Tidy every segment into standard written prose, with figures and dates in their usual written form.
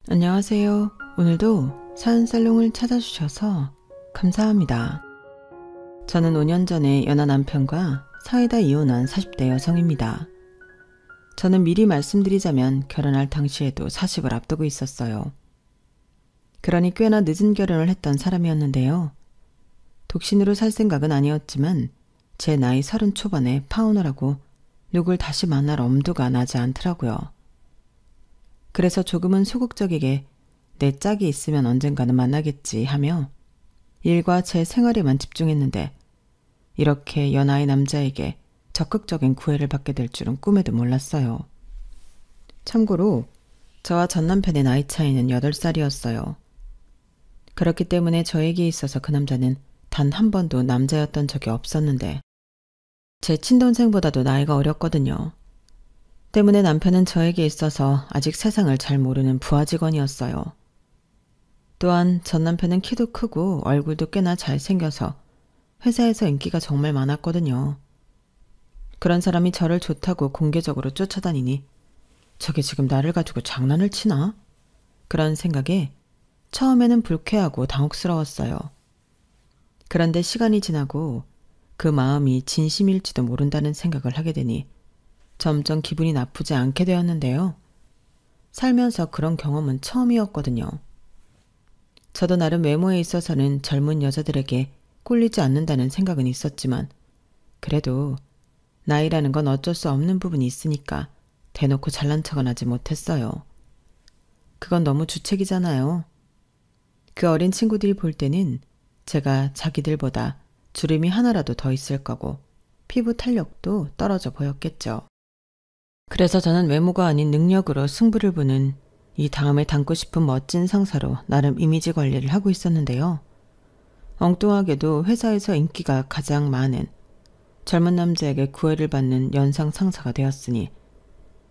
안녕하세요. 오늘도 사연살롱을 찾아주셔서 감사합니다. 저는 5년 전에 연하 남편과 사이다 이혼한 40대 여성입니다. 저는 미리 말씀드리자면 결혼할 당시에도 40을 앞두고 있었어요. 그러니 꽤나 늦은 결혼을 했던 사람이었는데요. 독신으로 살 생각은 아니었지만 제 나이 30 초반에 파혼을 하고 누굴 다시 만날 엄두가 나지 않더라고요. 그래서 조금은 소극적이게 내 짝이 있으면 언젠가는 만나겠지 하며 일과 제 생활에만 집중했는데 이렇게 연하의 남자에게 적극적인 구애를 받게 될 줄은 꿈에도 몰랐어요. 참고로 저와 전 남편의 나이 차이는 8살이었어요. 그렇기 때문에 저에게 있어서 그 남자는 단 한 번도 남자였던 적이 없었는데 제 친동생보다도 나이가 어렸거든요. 때문에 남편은 저에게 있어서 아직 세상을 잘 모르는 부하 직원이었어요. 또한 전 남편은 키도 크고 얼굴도 꽤나 잘생겨서 회사에서 인기가 정말 많았거든요. 그런 사람이 저를 좋다고 공개적으로 쫓아다니니 저게 지금 나를 가지고 장난을 치나? 그런 생각에 처음에는 불쾌하고 당혹스러웠어요. 그런데 시간이 지나고 그 마음이 진심일지도 모른다는 생각을 하게 되니 점점 기분이 나쁘지 않게 되었는데요. 살면서 그런 경험은 처음이었거든요. 저도 나름 외모에 있어서는 젊은 여자들에게 꼴리지 않는다는 생각은 있었지만 그래도 나이라는 건 어쩔 수 없는 부분이 있으니까 대놓고 잘난 척은 하지 못했어요. 그건 너무 주책이잖아요. 그 어린 친구들이 볼 때는 제가 자기들보다 주름이 하나라도 더 있을 거고 피부 탄력도 떨어져 보였겠죠. 그래서 저는 외모가 아닌 능력으로 승부를 보는 이 다음에 닮고 싶은 멋진 상사로 나름 이미지 관리를 하고 있었는데요. 엉뚱하게도 회사에서 인기가 가장 많은 젊은 남자에게 구애를 받는 연상 상사가 되었으니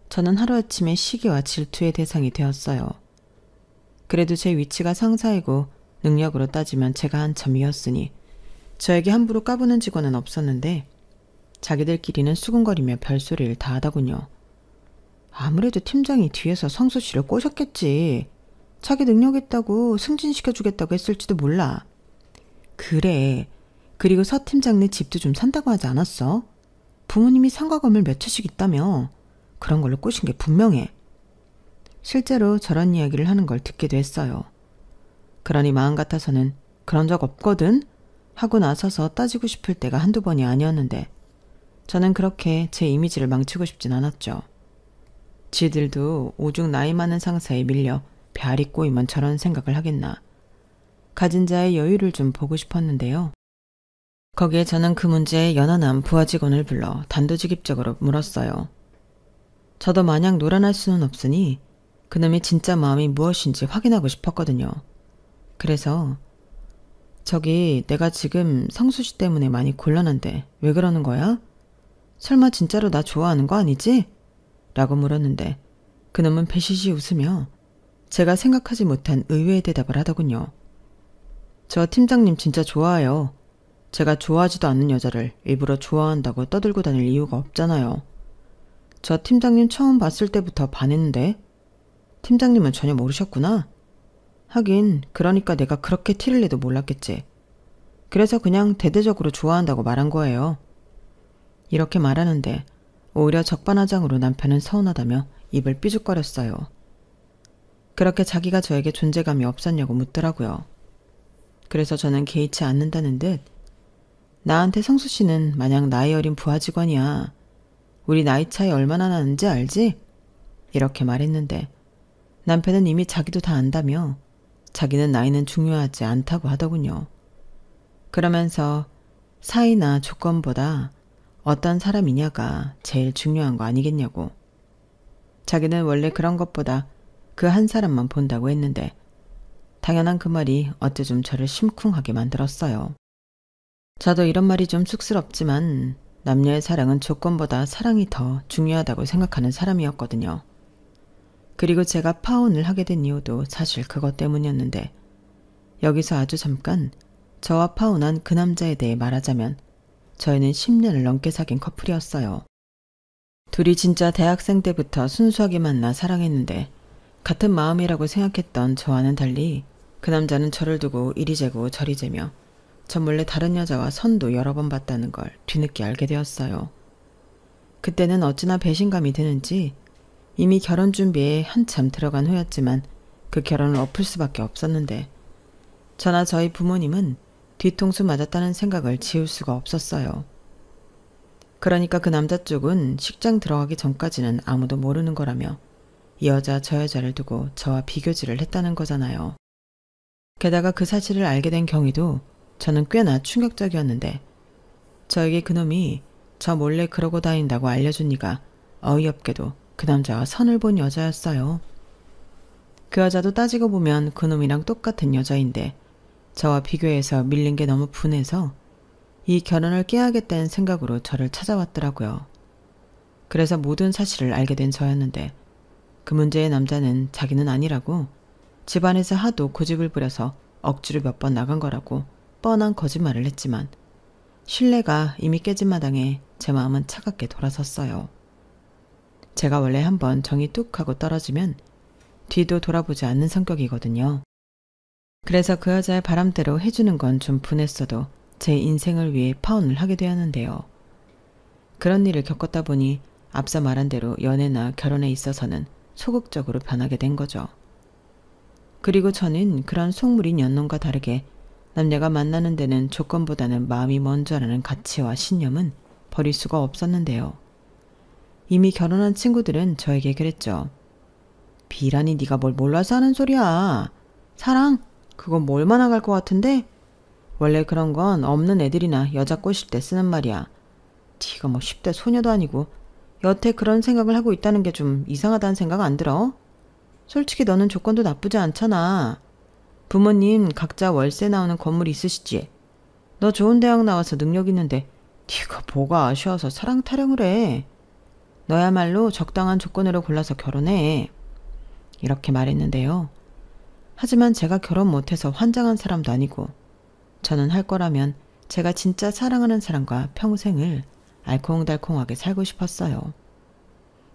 저는 하루아침에 시기와 질투의 대상이 되었어요. 그래도 제 위치가 상사이고 능력으로 따지면 제가 한참 위였으니 저에게 함부로 까부는 직원은 없었는데 자기들끼리는 수군거리며 별소리를 다 하더군요. 아무래도 팀장이 뒤에서 성수 씨를 꼬셨겠지. 자기 능력 있다고 승진시켜주겠다고 했을지도 몰라. 그래. 그리고 서 팀장네 집도 좀 산다고 하지 않았어? 부모님이 상가 건물 몇 채씩 있다며. 그런 걸로 꼬신 게 분명해. 실제로 저런 이야기를 하는 걸 듣기도 했어요. 그러니 마음 같아서는 그런 적 없거든? 하고 나서서 따지고 싶을 때가 한두 번이 아니었는데 저는 그렇게 제 이미지를 망치고 싶진 않았죠. 지들도 오죽 나이 많은 상사에 밀려 별이 꼬이면 저런 생각을 하겠나. 가진 자의 여유를 좀 보고 싶었는데요. 거기에 저는 그 문제에 연하남 부하 직원을 불러 단도직입적으로 물었어요. 저도 마냥 놀아날 수는 없으니 그놈의 진짜 마음이 무엇인지 확인하고 싶었거든요. 그래서 저기 내가 지금 성수씨 때문에 많이 곤란한데 왜 그러는 거야? 설마 진짜로 나 좋아하는 거 아니지? 라고 물었는데 그놈은 배시시 웃으며 제가 생각하지 못한 의외의 대답을 하더군요. 저 팀장님 진짜 좋아해요. 제가 좋아하지도 않는 여자를 일부러 좋아한다고 떠들고 다닐 이유가 없잖아요. 저 팀장님 처음 봤을 때부터 반했는데 팀장님은 전혀 모르셨구나. 하긴 그러니까 내가 그렇게 티를 내도 몰랐겠지. 그래서 그냥 대대적으로 좋아한다고 말한 거예요. 이렇게 말하는데 오히려 적반하장으로 남편은 서운하다며 입을 삐죽거렸어요. 그렇게 자기가 저에게 존재감이 없었냐고 묻더라고요. 그래서 저는 개의치 않는다는 듯 나한테 성수 씨는 마냥 나이 어린 부하 직원이야. 우리 나이 차이 얼마나 나는지 알지? 이렇게 말했는데 남편은 이미 자기도 다 안다며 자기는 나이는 중요하지 않다고 하더군요. 그러면서 사이나 조건보다 어떤 사람이냐가 제일 중요한 거 아니겠냐고. 자기는 원래 그런 것보다 그 한 사람만 본다고 했는데 당연한 그 말이 어째 좀 저를 심쿵하게 만들었어요. 저도 이런 말이 좀 쑥스럽지만 남녀의 사랑은 조건보다 사랑이 더 중요하다고 생각하는 사람이었거든요. 그리고 제가 파혼을 하게 된 이유도 사실 그것 때문이었는데 여기서 아주 잠깐 저와 파혼한 그 남자에 대해 말하자면 저희는 10년을 넘게 사귄 커플이었어요. 둘이 진짜 대학생 때부터 순수하게 만나 사랑했는데 같은 마음이라고 생각했던 저와는 달리 그 남자는 저를 두고 이리 재고 저리 재며 저 몰래 다른 여자와 선도 여러 번 봤다는 걸 뒤늦게 알게 되었어요. 그때는 어찌나 배신감이 드는지 이미 결혼 준비에 한참 들어간 후였지만 그 결혼을 엎을 수밖에 없었는데 저나 저희 부모님은 뒤통수 맞았다는 생각을 지울 수가 없었어요. 그러니까 그 남자 쪽은 식장 들어가기 전까지는 아무도 모르는 거라며 이 여자 저 여자를 두고 저와 비교질을 했다는 거잖아요. 게다가 그 사실을 알게 된 경위도 저는 꽤나 충격적이었는데 저에게 그놈이 저 몰래 그러고 다닌다고 알려준 이가 어이없게도 그 남자와 선을 본 여자였어요. 그 여자도 따지고 보면 그놈이랑 똑같은 여자인데 저와 비교해서 밀린 게 너무 분해서 이 결혼을 깨야겠다는 생각으로 저를 찾아왔더라고요. 그래서 모든 사실을 알게 된 저였는데 그 문제의 남자는 자기는 아니라고 집안에서 하도 고집을 부려서 억지로 몇 번 나간 거라고 뻔한 거짓말을 했지만 신뢰가 이미 깨진 마당에 제 마음은 차갑게 돌아섰어요. 제가 원래 한번 정이 뚝 하고 떨어지면 뒤도 돌아보지 않는 성격이거든요. 그래서 그 여자의 바람대로 해주는 건 좀 분했어도 제 인생을 위해 파혼을 하게 되었는데요. 그런 일을 겪었다 보니 앞서 말한 대로 연애나 결혼에 있어서는 소극적으로 변하게 된 거죠. 그리고 저는 그런 속물인 연놈과 다르게 남녀가 만나는 데는 조건보다는 마음이 먼저라는 가치와 신념은 버릴 수가 없었는데요. 이미 결혼한 친구들은 저에게 그랬죠. 비란이 네가 뭘 몰라서 하는 소리야. 사랑? 그건 뭐 얼마나 갈 것 같은데? 원래 그런 건 없는 애들이나 여자 꼬실 때 쓰는 말이야. 네가 뭐 10대 소녀도 아니고 여태 그런 생각을 하고 있다는 게 좀 이상하다는 생각 안 들어? 솔직히 너는 조건도 나쁘지 않잖아. 부모님 각자 월세 나오는 건물 있으시지? 너 좋은 대학 나와서 능력 있는데 네가 뭐가 아쉬워서 사랑 타령을 해. 너야말로 적당한 조건으로 골라서 결혼해. 이렇게 말했는데요. 하지만 제가 결혼 못해서 환장한 사람도 아니고 저는 할 거라면 제가 진짜 사랑하는 사람과 평생을 알콩달콩하게 살고 싶었어요.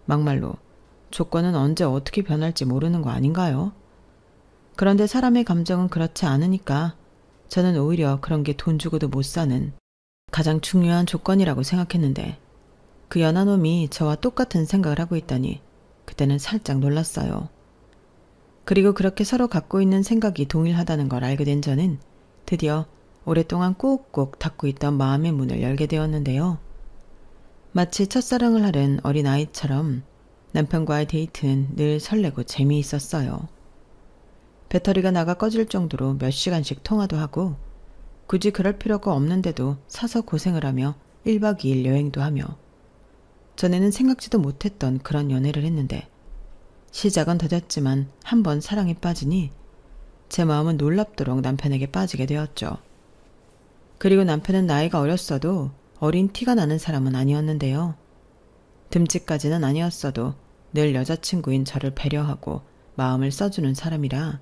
막말로 조건은 언제 어떻게 변할지 모르는 거 아닌가요? 그런데 사람의 감정은 그렇지 않으니까 저는 오히려 그런 게 돈 주고도 못 사는 가장 중요한 조건이라고 생각했는데 그 연하놈이 저와 똑같은 생각을 하고 있다니 그때는 살짝 놀랐어요. 그리고 그렇게 서로 갖고 있는 생각이 동일하다는 걸 알게 된 저는 드디어 오랫동안 꾹꾹 닫고 있던 마음의 문을 열게 되었는데요. 마치 첫사랑을 하는 어린아이처럼 남편과의 데이트는 늘 설레고 재미있었어요. 배터리가 나가 꺼질 정도로 몇 시간씩 통화도 하고 굳이 그럴 필요가 없는데도 사서 고생을 하며 1박 2일 여행도 하며 전에는 생각지도 못했던 그런 연애를 했는데 시작은 더뎠지만 한 번 사랑에 빠지니 제 마음은 놀랍도록 남편에게 빠지게 되었죠. 그리고 남편은 나이가 어렸어도 어린 티가 나는 사람은 아니었는데요. 듬직까지는 아니었어도 늘 여자친구인 저를 배려하고 마음을 써주는 사람이라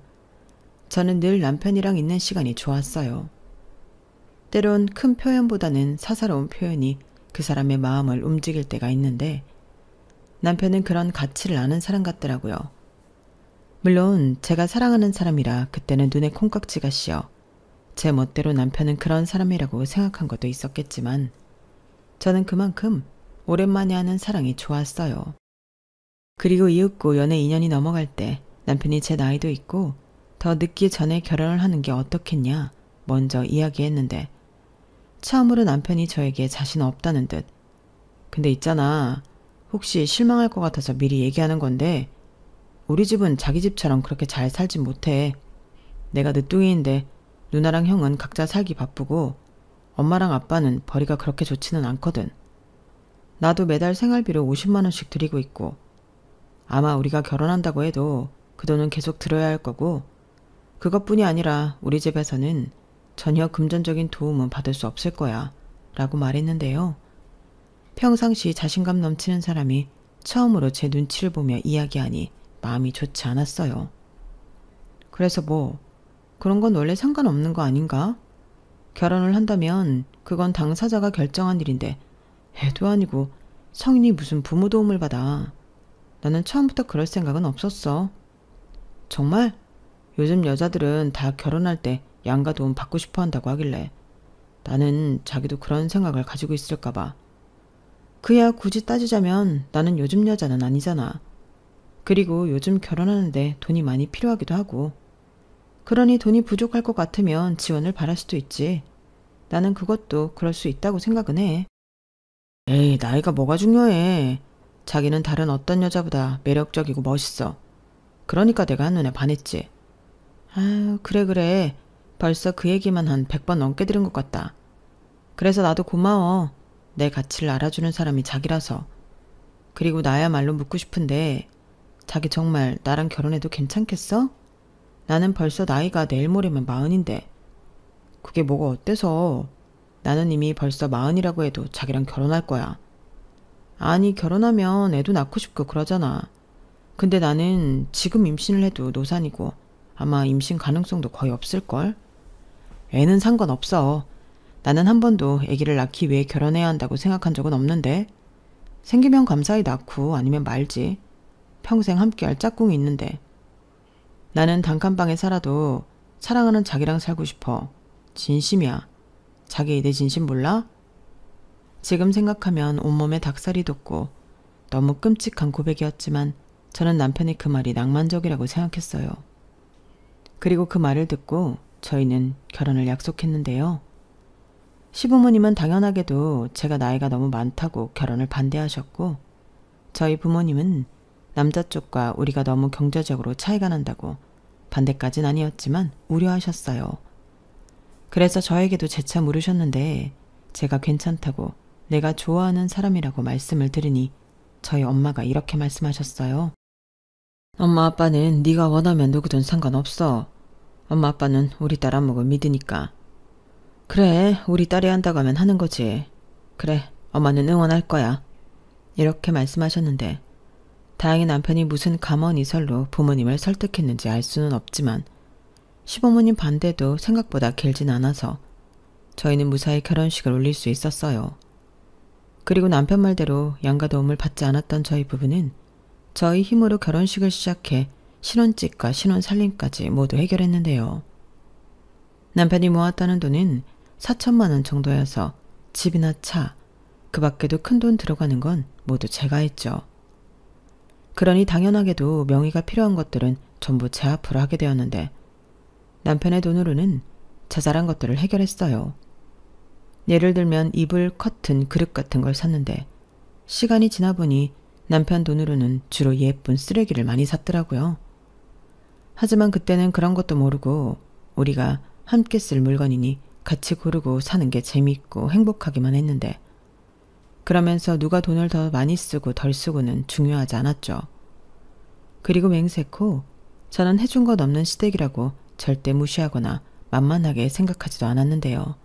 저는 늘 남편이랑 있는 시간이 좋았어요. 때론 큰 표현보다는 사사로운 표현이 그 사람의 마음을 움직일 때가 있는데 남편은 그런 가치를 아는 사람 같더라고요. 물론 제가 사랑하는 사람이라 그때는 눈에 콩깍지가 씌어 제 멋대로 남편은 그런 사람이라고 생각한 것도 있었겠지만 저는 그만큼 오랜만에 하는 사랑이 좋았어요. 그리고 이윽고 연애 2년이 넘어갈 때 남편이 제 나이도 있고 더 늦기 전에 결혼을 하는 게 어떻겠냐 먼저 이야기했는데 처음으로 남편이 저에게 자신 없다는 듯 근데 있잖아 혹시 실망할 것 같아서 미리 얘기하는 건데 우리 집은 자기 집처럼 그렇게 잘 살진 못해. 내가 늦둥이인데 누나랑 형은 각자 살기 바쁘고 엄마랑 아빠는 벌이가 그렇게 좋지는 않거든. 나도 매달 생활비로 50만 원씩 드리고 있고 아마 우리가 결혼한다고 해도 그 돈은 계속 들어야 할 거고 그것뿐이 아니라 우리 집에서는 전혀 금전적인 도움은 받을 수 없을 거야 라고 말했는데요. 평상시 자신감 넘치는 사람이 처음으로 제 눈치를 보며 이야기하니 마음이 좋지 않았어요. 그래서 뭐 그런 건 원래 상관없는 거 아닌가? 결혼을 한다면 그건 당사자가 결정한 일인데 애도 아니고 성인이 무슨 부모 도움을 받아. 나는 처음부터 그럴 생각은 없었어. 정말? 요즘 여자들은 다 결혼할 때 양가 도움 받고 싶어 한다고 하길래 나는 자기도 그런 생각을 가지고 있을까 봐. 그야 굳이 따지자면 나는 요즘 여자는 아니잖아. 그리고 요즘 결혼하는데 돈이 많이 필요하기도 하고. 그러니 돈이 부족할 것 같으면 지원을 바랄 수도 있지. 나는 그것도 그럴 수 있다고 생각은 해. 에이, 나이가 뭐가 중요해. 자기는 다른 어떤 여자보다 매력적이고 멋있어. 그러니까 내가 한눈에 반했지. 아유, 그래. 벌써 그 얘기만 한 100번 넘게 들은 것 같다. 그래서 나도 고마워. 내 가치를 알아주는 사람이 자기라서. 그리고 나야말로 묻고 싶은데 자기 정말 나랑 결혼해도 괜찮겠어? 나는 벌써 나이가 내일 모레면 40인데. 그게 뭐가 어때서? 나는 이미 벌써 40이라고 해도 자기랑 결혼할 거야. 아니, 결혼하면 애도 낳고 싶고 그러잖아. 근데 나는 지금 임신을 해도 노산이고 아마 임신 가능성도 거의 없을걸? 애는 상관없어. 나는 한 번도 아기를 낳기 위해 결혼해야 한다고 생각한 적은 없는데. 생기면 감사히 낳고 아니면 말지. 평생 함께할 짝꿍이 있는데. 나는 단칸방에 살아도 사랑하는 자기랑 살고 싶어. 진심이야. 자기 내 진심 몰라? 지금 생각하면 온몸에 닭살이 돋고 너무 끔찍한 고백이었지만 저는 남편의 그 말이 낭만적이라고 생각했어요. 그리고 그 말을 듣고 저희는 결혼을 약속했는데요. 시부모님은 당연하게도 제가 나이가 너무 많다고 결혼을 반대하셨고, 저희 부모님은 남자 쪽과 우리가 너무 경제적으로 차이가 난다고 반대까진 아니었지만 우려하셨어요. 그래서 저에게도 재차 물으셨는데 제가 괜찮다고 내가 좋아하는 사람이라고 말씀을 들으니 저희 엄마가 이렇게 말씀하셨어요. 엄마 아빠는 네가 원하면 누구든 상관없어. 엄마 아빠는 우리 딸 안목을 믿으니까. 그래, 우리 딸이 한다고 하면 하는 거지. 그래, 엄마는 응원할 거야. 이렇게 말씀하셨는데 다행히 남편이 무슨 감언이설로 부모님을 설득했는지 알 수는 없지만 시부모님 반대도 생각보다 길진 않아서 저희는 무사히 결혼식을 올릴 수 있었어요. 그리고 남편 말대로 양가 도움을 받지 않았던 저희 부부는 저희 힘으로 결혼식을 시작해 신혼집과 신혼살림까지 모두 해결했는데요. 남편이 모았다는 돈은 4천만 원 정도여서 집이나 차, 그 밖에도 큰 돈 들어가는 건 모두 제가 했죠. 그러니 당연하게도 명의가 필요한 것들은 전부 제 앞으로 하게 되었는데 남편의 돈으로는 자잘한 것들을 해결했어요. 예를 들면 이불, 커튼, 그릇 같은 걸 샀는데 시간이 지나 보니 남편 돈으로는 주로 예쁜 쓰레기를 많이 샀더라고요. 하지만 그때는 그런 것도 모르고 우리가 함께 쓸 물건이니 같이 고르고 사는 게 재미있고 행복하기만 했는데 그러면서 누가 돈을 더 많이 쓰고 덜 쓰고는 중요하지 않았죠. 그리고 맹세코 저는 해준 것 없는 시댁이라고 절대 무시하거나 만만하게 생각하지도 않았는데요.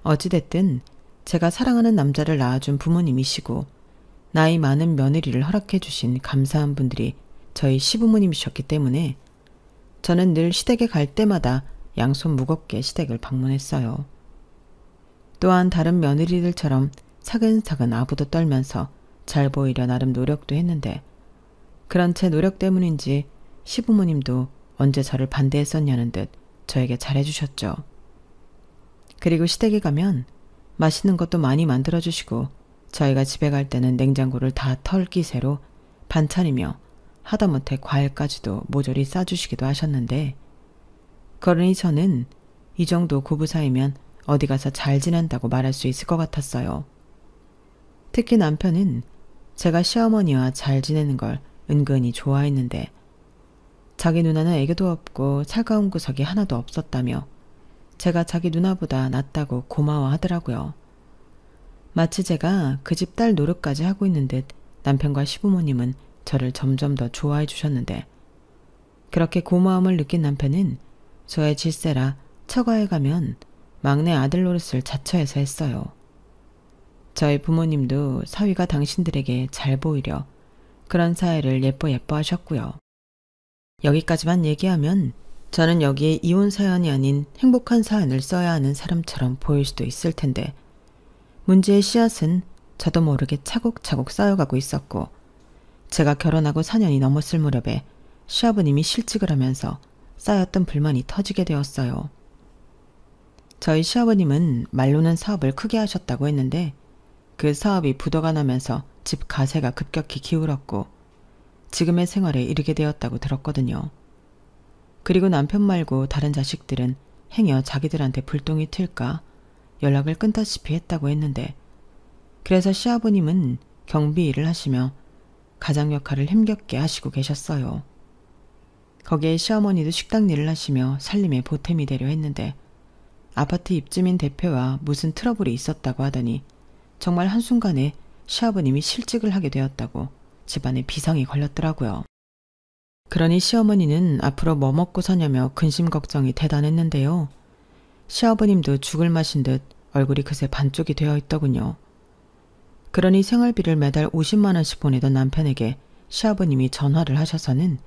어찌됐든 제가 사랑하는 남자를 낳아준 부모님이시고 나이 많은 며느리를 허락해 주신 감사한 분들이 저희 시부모님이셨기 때문에 저는 늘 시댁에 갈 때마다 양손 무겁게 시댁을 방문했어요. 또한 다른 며느리들처럼 차근차근 아부도 떨면서 잘 보이려 나름 노력도 했는데 그런 제 노력 때문인지 시부모님도 언제 저를 반대했었냐는 듯 저에게 잘해주셨죠. 그리고 시댁에 가면 맛있는 것도 많이 만들어주시고 저희가 집에 갈 때는 냉장고를 다 털기세로 반찬이며 하다못해 과일까지도 모조리 싸주시기도 하셨는데 그러니 저는 이 정도 고부 사이면 어디 가서 잘 지낸다고 말할 수 있을 것 같았어요. 특히 남편은 제가 시어머니와 잘 지내는 걸 은근히 좋아했는데 자기 누나는 애교도 없고 살가운 구석이 하나도 없었다며 제가 자기 누나보다 낫다고 고마워하더라고요. 마치 제가 그 집 딸 노릇까지 하고 있는 듯 남편과 시부모님은 저를 점점 더 좋아해 주셨는데 그렇게 고마움을 느낀 남편은 저의 질세라 처가에 가면 막내 아들 노릇을 자처해서 했어요. 저희 부모님도 사위가 당신들에게 잘 보이려 그런 사회를 예뻐하셨고요. 여기까지만 얘기하면 저는 여기에 이혼 사연이 아닌 행복한 사연을 써야 하는 사람처럼 보일 수도 있을 텐데 문제의 씨앗은 저도 모르게 차곡차곡 쌓여가고 있었고 제가 결혼하고 4년이 넘었을 무렵에 시아버님이 실직을 하면서 쌓였던 불만이 터지게 되었어요. 저희 시아버님은 말로는 사업을 크게 하셨다고 했는데 그 사업이 부도가 나면서 집 가세가 급격히 기울었고 지금의 생활에 이르게 되었다고 들었거든요. 그리고 남편 말고 다른 자식들은 행여 자기들한테 불똥이 튈까 연락을 끊다시피 했다고 했는데 그래서 시아버님은 경비 일을 하시며 가장 역할을 힘겹게 하시고 계셨어요. 거기에 시어머니도 식당 일을 하시며 살림에 보탬이 되려 했는데 아파트 입주민 대표와 무슨 트러블이 있었다고 하더니 정말 한순간에 시아버님이 실직을 하게 되었다고 집안에 비상이 걸렸더라고요. 그러니 시어머니는 앞으로 뭐 먹고 사냐며 근심 걱정이 대단했는데요. 시아버님도 죽을 마신 듯 얼굴이 그새 반쪽이 되어 있더군요. 그러니 생활비를 매달 50만 원씩 보내던 남편에게 시아버님이 전화를 하셔서는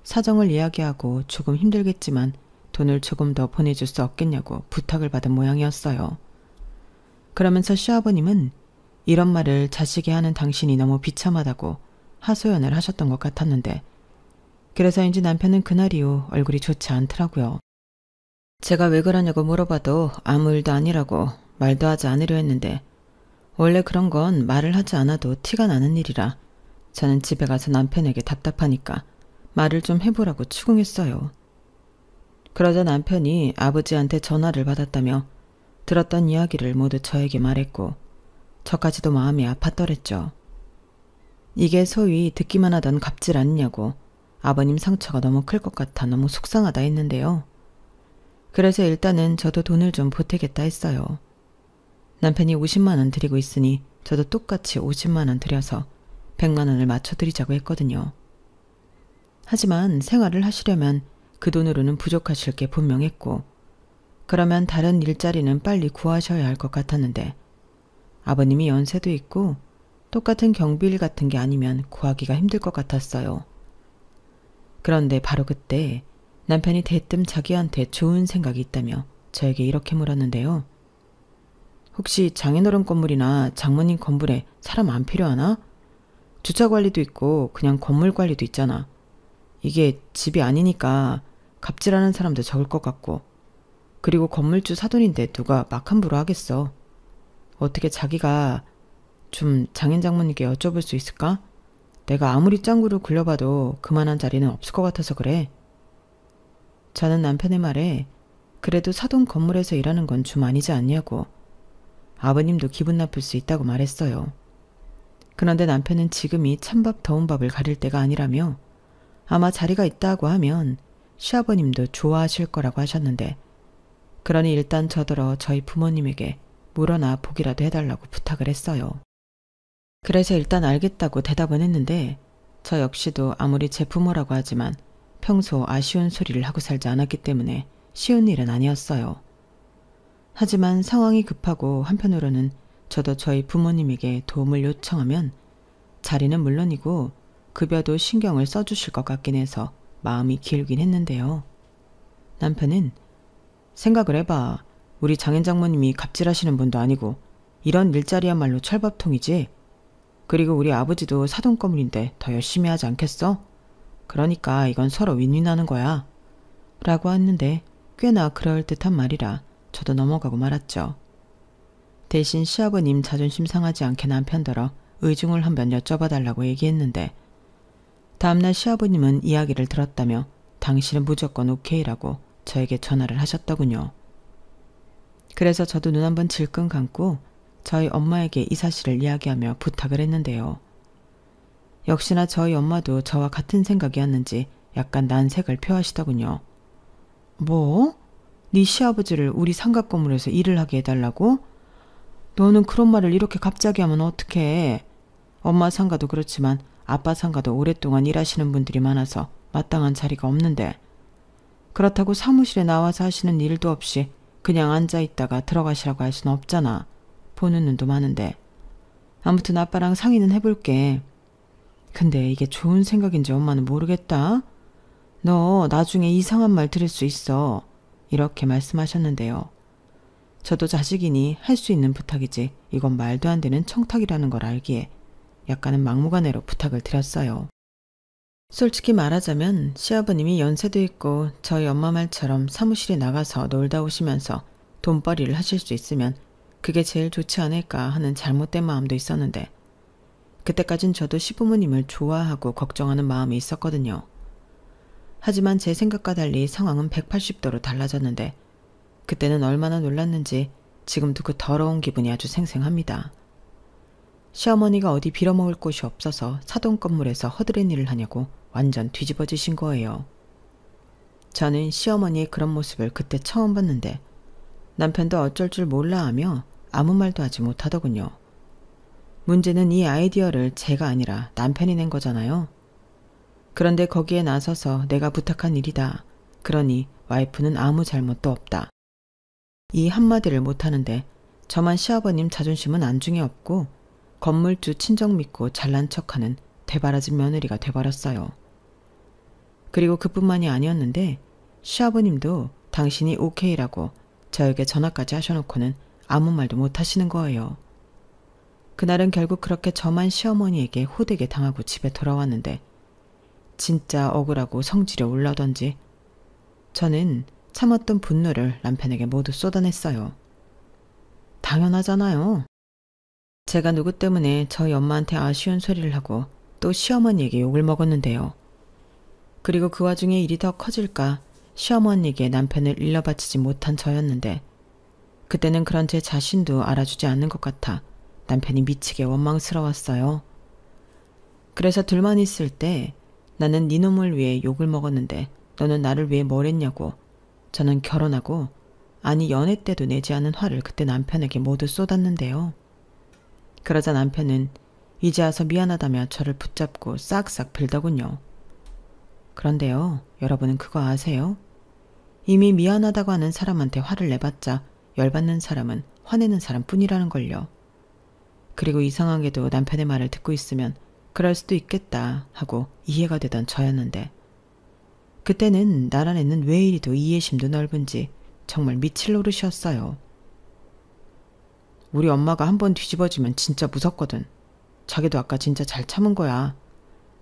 사정을 이야기하고 조금 힘들겠지만 돈을 조금 더 보내줄 수 없겠냐고 부탁을 받은 모양이었어요. 그러면서 시아버님은 이런 말을 자식이 하는 당신이 너무 비참하다고 하소연을 하셨던 것 같았는데 그래서인지 남편은 그날 이후 얼굴이 좋지 않더라고요. 제가 왜 그러냐고 물어봐도 아무 일도 아니라고 말도 하지 않으려 했는데 원래 그런 건 말을 하지 않아도 티가 나는 일이라 저는 집에 가서 남편에게 답답하니까 말을 좀 해보라고 추궁했어요. 그러자 남편이 아버지한테 전화를 받았다며 들었던 이야기를 모두 저에게 말했고 저까지도 마음이 아팠더랬죠. 이게 소위 듣기만 하던 갑질 아니냐고 아버님 상처가 너무 클 것 같아 너무 속상하다 했는데요. 그래서 일단은 저도 돈을 좀 보태겠다 했어요. 남편이 50만 원 드리고 있으니 저도 똑같이 50만 원 드려서 100만 원을 맞춰드리자고 했거든요. 하지만 생활을 하시려면 그 돈으로는 부족하실 게 분명했고 그러면 다른 일자리는 빨리 구하셔야 할 것 같았는데 아버님이 연세도 있고 똑같은 경비일 같은 게 아니면 구하기가 힘들 것 같았어요. 그런데 바로 그때 남편이 대뜸 자기한테 좋은 생각이 있다며 저에게 이렇게 물었는데요. 혹시 장인어른 건물이나 장모님 건물에 사람 안 필요하나? 주차 관리도 있고 그냥 건물 관리도 있잖아. 이게 집이 아니니까 갑질하는 사람도 적을 것 같고 그리고 건물주 사돈인데 누가 막 함부로 하겠어. 어떻게 자기가 좀 장인 장모님께 여쭤볼 수 있을까? 내가 아무리 짱구를 굴려봐도 그만한 자리는 없을 것 같아서 그래. 저는 남편의 말에 그래도 사돈 건물에서 일하는 건 좀 아니지 않냐고 아버님도 기분 나쁠 수 있다고 말했어요. 그런데 남편은 지금이 찬밥 더운 밥을 가릴 때가 아니라며 아마 자리가 있다고 하면 시아버님도 좋아하실 거라고 하셨는데 그러니 일단 저더러 저희 부모님에게 물어나 보기라도 해달라고 부탁을 했어요. 그래서 일단 알겠다고 대답은 했는데 저 역시도 아무리 제 부모라고 하지만 평소 아쉬운 소리를 하고 살지 않았기 때문에 쉬운 일은 아니었어요. 하지만 상황이 급하고 한편으로는 저도 저희 부모님에게 도움을 요청하면 자리는 물론이고 급여도 신경을 써주실 것 같긴 해서 마음이 기울긴 했는데요. 남편은 생각을 해봐. 우리 장인 장모님이 갑질하시는 분도 아니고 이런 일자리야말로 철밥통이지. 그리고 우리 아버지도 사돈 건물인데 더 열심히 하지 않겠어? 그러니까 이건 서로 윈윈하는 거야. 라고 했는데 꽤나 그럴듯한 말이라 저도 넘어가고 말았죠. 대신 시아버님 자존심 상하지 않게 남편더러 의중을 한번 여쭤봐달라고 얘기했는데 다음날 시아버님은 이야기를 들었다며 당신은 무조건 오케이라고 저에게 전화를 하셨더군요. 그래서 저도 눈 한번 질끈 감고 저희 엄마에게 이 사실을 이야기하며 부탁을 했는데요. 역시나 저희 엄마도 저와 같은 생각이었는지 약간 난색을 표하시더군요. 뭐? 네 시아버지를 우리 상가 건물에서 일을 하게 해달라고? 너는 그런 말을 이렇게 갑자기 하면 어떡해. 엄마 상가도 그렇지만 아빠 상가도 오랫동안 일하시는 분들이 많아서 마땅한 자리가 없는데 그렇다고 사무실에 나와서 하시는 일도 없이 그냥 앉아있다가 들어가시라고 할 수는 없잖아. 보는 눈도 많은데. 아무튼 아빠랑 상의는 해볼게. 근데 이게 좋은 생각인지 엄마는 모르겠다. 너 나중에 이상한 말 들을 수 있어. 이렇게 말씀하셨는데요. 저도 자식이니 할 수 있는 부탁이지 이건 말도 안 되는 청탁이라는 걸 알기에 약간은 막무가내로 부탁을 드렸어요. 솔직히 말하자면 시아버님이 연세도 있고 저희 엄마 말처럼 사무실에 나가서 놀다 오시면서 돈벌이를 하실 수 있으면 그게 제일 좋지 않을까 하는 잘못된 마음도 있었는데 그때까진 저도 시부모님을 좋아하고 걱정하는 마음이 있었거든요. 하지만 제 생각과 달리 상황은 180도로 달라졌는데 그때는 얼마나 놀랐는지 지금도 그 더러운 기분이 아주 생생합니다. 시어머니가 어디 빌어먹을 곳이 없어서 사돈 건물에서 허드렛 일을 하냐고 완전 뒤집어지신 거예요. 저는 시어머니의 그런 모습을 그때 처음 봤는데 남편도 어쩔 줄 몰라 하며 아무 말도 하지 못하더군요. 문제는 이 아이디어를 제가 아니라 남편이 낸 거잖아요. 그런데 거기에 나서서 내가 부탁한 일이다. 그러니 와이프는 아무 잘못도 없다. 이 한마디를 못하는데 저만 시아버님 자존심은 안중에 없고 건물주 친정 믿고 잘난 척하는 되바라진 며느리가 돼버렸어요. 그리고 그뿐만이 아니었는데 시아버님도 당신이 오케이라고 저에게 전화까지 하셔놓고는 아무 말도 못하시는 거예요. 그날은 결국 그렇게 저만 시어머니에게 호되게 당하고 집에 돌아왔는데 진짜 억울하고 성질이 올라오던지 저는 참았던 분노를 남편에게 모두 쏟아냈어요. 당연하잖아요. 제가 누구 때문에 저희 엄마한테 아쉬운 소리를 하고 또 시어머니에게 욕을 먹었는데요. 그리고 그 와중에 일이 더 커질까 시어머니에게 남편을 일러바치지 못한 저였는데 그때는 그런 제 자신도 알아주지 않는 것 같아 남편이 미치게 원망스러웠어요. 그래서 둘만 있을 때 나는 네 놈을 위해 욕을 먹었는데 너는 나를 위해 뭘 했냐고 저는 결혼하고 아니 연애 때도 내지 않은 화를 그때 남편에게 모두 쏟았는데요. 그러자 남편은 이제 와서 미안하다며 저를 붙잡고 싹싹 빌더군요. 그런데요, 여러분은 그거 아세요? 이미 미안하다고 하는 사람한테 화를 내봤자 열받는 사람은 화내는 사람뿐이라는 걸요. 그리고 이상하게도 남편의 말을 듣고 있으면 그럴 수도 있겠다 하고 이해가 되던 저였는데 그때는 나란에는 왜 이리도 이해심도 넓은지 정말 미칠 노릇이었어요. 우리 엄마가 한번 뒤집어지면 진짜 무섭거든. 자기도 아까 진짜 잘 참은 거야.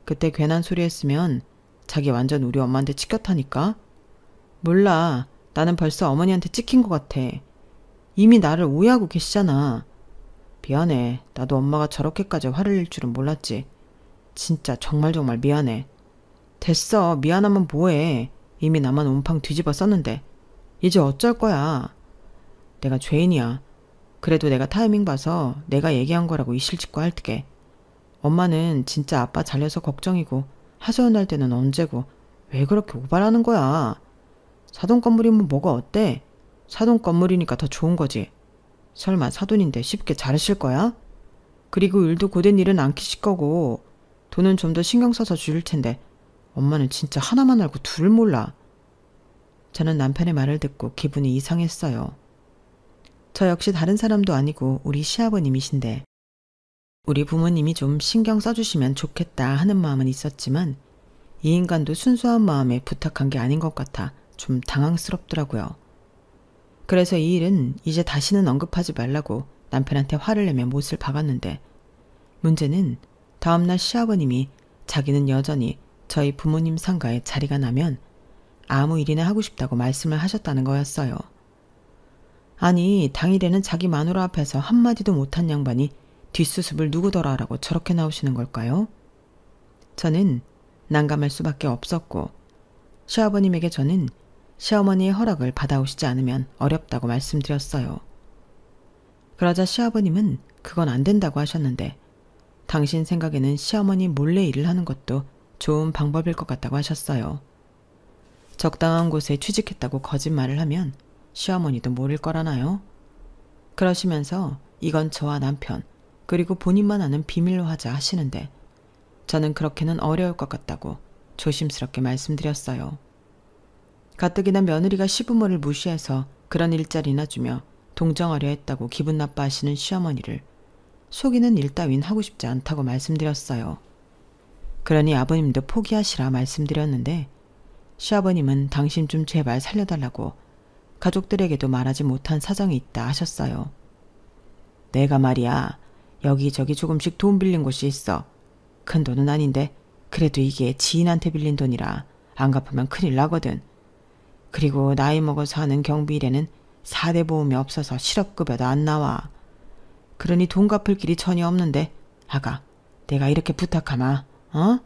그때 괜한 소리 했으면 자기 완전 우리 엄마한테 찍혔다니까? 몰라. 나는 벌써 어머니한테 찍힌 것 같아. 이미 나를 오해하고 계시잖아. 미안해. 나도 엄마가 저렇게까지 화를 낼 줄은 몰랐지. 진짜 정말 미안해. 됐어. 미안하면 뭐해. 이미 나만 온팡 뒤집어 썼는데. 이제 어쩔 거야. 내가 죄인이야. 그래도 내가 타이밍 봐서 내가 얘기한 거라고 이실직고 할게. 엄마는 진짜 아빠 잘려서 걱정이고 하소연할 때는 언제고 왜 그렇게 오바라는 거야. 사돈 건물이면 뭐가 어때? 사돈 건물이니까 더 좋은 거지. 설마 사돈인데 쉽게 자르실 거야? 그리고 일도 고된 일은 안 키실 거고 돈은 좀 더 신경 써서 줄일 텐데 엄마는 진짜 하나만 알고 둘을 몰라. 저는 남편의 말을 듣고 기분이 이상했어요. 저 역시 다른 사람도 아니고 우리 시아버님이신데 우리 부모님이 좀 신경 써주시면 좋겠다 하는 마음은 있었지만 이 인간도 순수한 마음에 부탁한 게 아닌 것 같아 좀 당황스럽더라고요. 그래서 이 일은 이제 다시는 언급하지 말라고 남편한테 화를 내며 못을 박았는데 문제는 다음날 시아버님이 자기는 여전히 저희 부모님 상가에 자리가 나면 아무 일이나 하고 싶다고 말씀을 하셨다는 거였어요. 아니 당일에는 자기 마누라 앞에서 한마디도 못한 양반이 뒷수습을 누구더라라고 저렇게 나오시는 걸까요? 저는 난감할 수밖에 없었고 시아버님에게 저는 시어머니의 허락을 받아오시지 않으면 어렵다고 말씀드렸어요. 그러자 시아버님은 그건 안 된다고 하셨는데 당신 생각에는 시어머니 몰래 일을 하는 것도 좋은 방법일 것 같다고 하셨어요. 적당한 곳에 취직했다고 거짓말을 하면 시어머니도 모를 거라나요? 그러시면서 이건 저와 남편 그리고 본인만 아는 비밀로 하자 하시는데 저는 그렇게는 어려울 것 같다고 조심스럽게 말씀드렸어요. 가뜩이나 며느리가 시부모를 무시해서 그런 일자리나 주며 동정하려 했다고 기분 나빠하시는 시어머니를 속이는 일 따윈 하고 싶지 않다고 말씀드렸어요. 그러니 아버님도 포기하시라 말씀드렸는데 시아버님은 당신 좀 제발 살려달라고 가족들에게도 말하지 못한 사정이 있다 하셨어요. 내가 말이야 여기저기 조금씩 돈 빌린 곳이 있어. 큰 돈은 아닌데 그래도 이게 지인한테 빌린 돈이라 안 갚으면 큰일 나거든. 그리고 나이 먹어서 하는 경비일에는 4대 보험이 없어서 실업급여도 안 나와. 그러니 돈 갚을 길이 전혀 없는데 아가, 내가 이렇게 부탁하마, 어?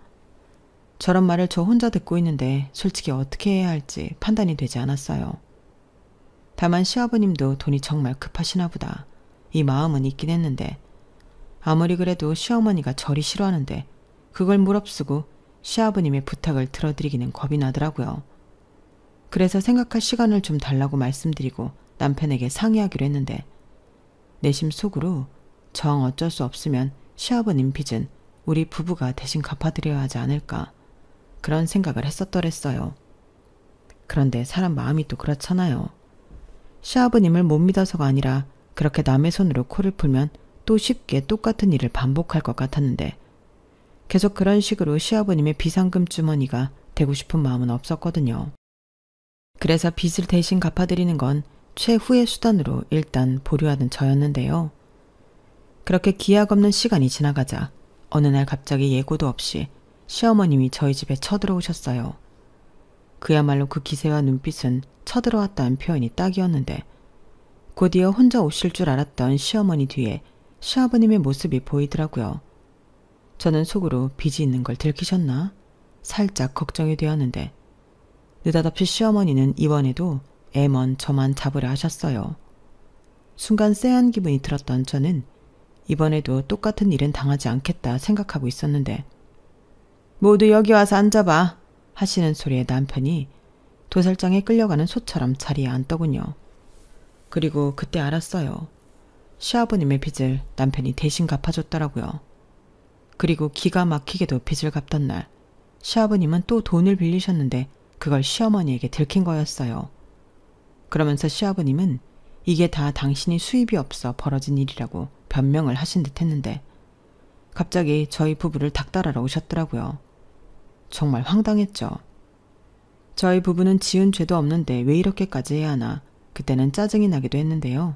저런 말을 저 혼자 듣고 있는데 솔직히 어떻게 해야 할지 판단이 되지 않았어요. 다만 시아버님도 돈이 정말 급하시나 보다. 이 마음은 있긴 했는데 아무리 그래도 시어머니가 저리 싫어하는데 그걸 무릅쓰고 시아버님의 부탁을 들어드리기는 겁이 나더라고요. 그래서 생각할 시간을 좀 달라고 말씀드리고 남편에게 상의하기로 했는데 내심 속으로 정 어쩔 수 없으면 시아버님 빚은 우리 부부가 대신 갚아드려야 하지 않을까 그런 생각을 했었더랬어요. 그런데 사람 마음이 또 그렇잖아요. 시아버님을 못 믿어서가 아니라 그렇게 남의 손으로 코를 풀면 또 쉽게 똑같은 일을 반복할 것 같았는데 계속 그런 식으로 시아버님의 비상금 주머니가 되고 싶은 마음은 없었거든요. 그래서 빚을 대신 갚아드리는 건 최후의 수단으로 일단 보류하던 저였는데요. 그렇게 기약 없는 시간이 지나가자 어느 날 갑자기 예고도 없이 시어머님이 저희 집에 쳐들어오셨어요. 그야말로 그 기세와 눈빛은 쳐들어왔다는 표현이 딱이었는데 곧이어 혼자 오실 줄 알았던 시어머니 뒤에 시아버님의 모습이 보이더라고요. 저는 속으로 빚이 있는 걸 들키셨나? 살짝 걱정이 되었는데 느닷없이 시어머니는 이번에도 애먼 저만 잡으려 하셨어요. 순간 쎄한 기분이 들었던 저는 이번에도 똑같은 일은 당하지 않겠다 생각하고 있었는데 모두 여기 와서 앉아봐 하시는 소리에 남편이 도살장에 끌려가는 소처럼 자리에 앉더군요. 그리고 그때 알았어요. 시아버님의 빚을 남편이 대신 갚아줬더라고요. 그리고 기가 막히게도 빚을 갚던 날 시아버님은 또 돈을 빌리셨는데 그걸 시어머니에게 들킨 거였어요. 그러면서 시아버님은 이게 다 당신이 수입이 없어 벌어진 일이라고 변명을 하신 듯 했는데 갑자기 저희 부부를 닥달하러 오셨더라고요. 정말 황당했죠. 저희 부부는 지은 죄도 없는데 왜 이렇게까지 해야 하나 그때는 짜증이 나기도 했는데요.